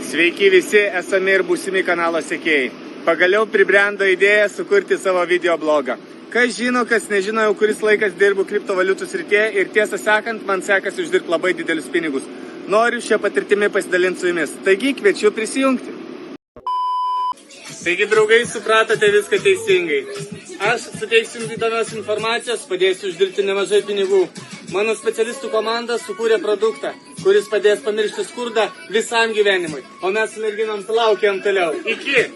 Sveiki visi esami ir būsimi kanalo sekėjai. Pagaliau pribrendo idėja sukurti savo video blogą. Kas žino, kas nežino, jau kuris laikas dirbu kriptovaliutų srityje ir tiesą sakant, man sekasi uždirbti labai didelius pinigus. Noriu šią patirtimį pasidalinti su jumis. Taigi kviečiu prisijungti. Taigi, draugai, supratote viską teisingai. Aš suteiksiu jums įdomios informacijos, padėsiu uždirbti nemažai pinigų. Mano specialistų komanda sukūrė produktą, kuris padės pamiršti skurdą visam gyvenimui. O mes su merginom laukiam toliau. Iki!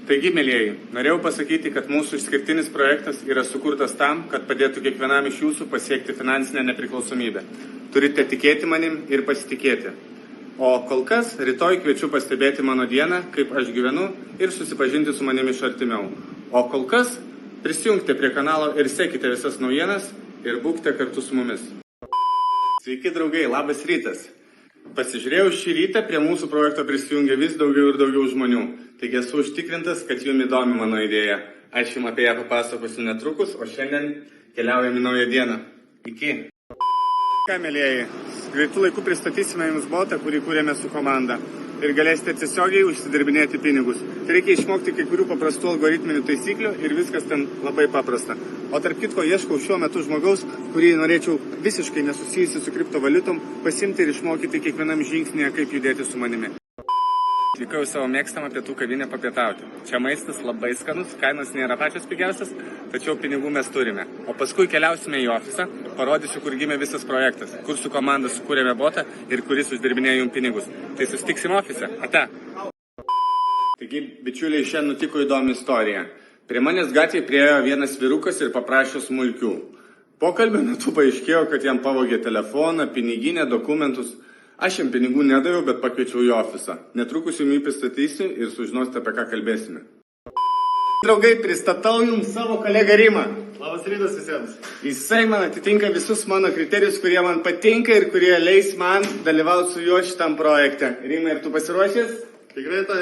Taigi, mėlyjeji, norėjau pasakyti, kad mūsų išskirtinis projektas yra sukurtas tam, kad padėtų kiekvienam iš jūsų pasiekti finansinę nepriklausomybę. Turite tikėti manim ir pasitikėti. O kol kas, rytoj kviečiu pastebėti mano dieną, kaip aš gyvenu ir susipažinti su manimi iš artimiau. O kol kas, prisijungte prie kanalo ir sekite visas naujienas ir būkite kartu su mumis. Sveiki, draugai, labas rytas. Pasižiūrėjau šį rytą, prie mūsų projekto prisijungė vis daugiau ir daugiau žmonių. Taigi esu užtikrintas, kad jums įdomi mano idėja. Aš jums apie ją papasakosiu netrukus, o šiandien keliaujame į naują dieną. Iki. Ką, mėlyjeji, greitų laikų pristatysime jums botą, kurį kūrėme su komanda. Ir galėsite tiesiogiai užsidirbinėti pinigus. Tai reikia išmokti kai kurių paprastų algoritminių taisyklių ir viskas ten labai paprasta. O tarp kitko, ieškau šiuo metu žmogaus, kurį norėčiau visiškai nesusijusi su kriptovaliutom pasimti ir išmokyti kiekvienam žingsnėje, kaip judėti su manimi. Atvykau į savo mėgstamą pietų kavinę papietauti. Čia maistas labai skanus, kainos nėra pačios pigiausias, tačiau pinigų mes turime. O paskui keliausime į ofisą, parodysiu, kur gimė visas projektas, kur su komanda sukūrėme botą ir kuris uždirbinėja jums pinigus. Tai susitiksim ofise. Ate. Taigi, bičiuliai, šiandien nutiko įdomi istorija. Prie manęs gatvėje priėjo vienas vyrukas ir paprašė smulkių. Pokalbio metu paaiškėjo, kad jam pavogė telefoną, piniginę, dokumentus. Aš jam pinigų nedaviau, bet pakviečiau į ofisą. Netrukus jums jį pristatysiu ir sužinosite, apie ką kalbėsime. Draugai, pristatau jums savo kolegą Rimą. Labas rytas visiems. Jisai man atitinka visus mano kriterijus, kurie man patinka ir kurie leis man dalyvauti su juo šitam projekte. Rimai, ar tu pasiruošęs? Tikrai tai.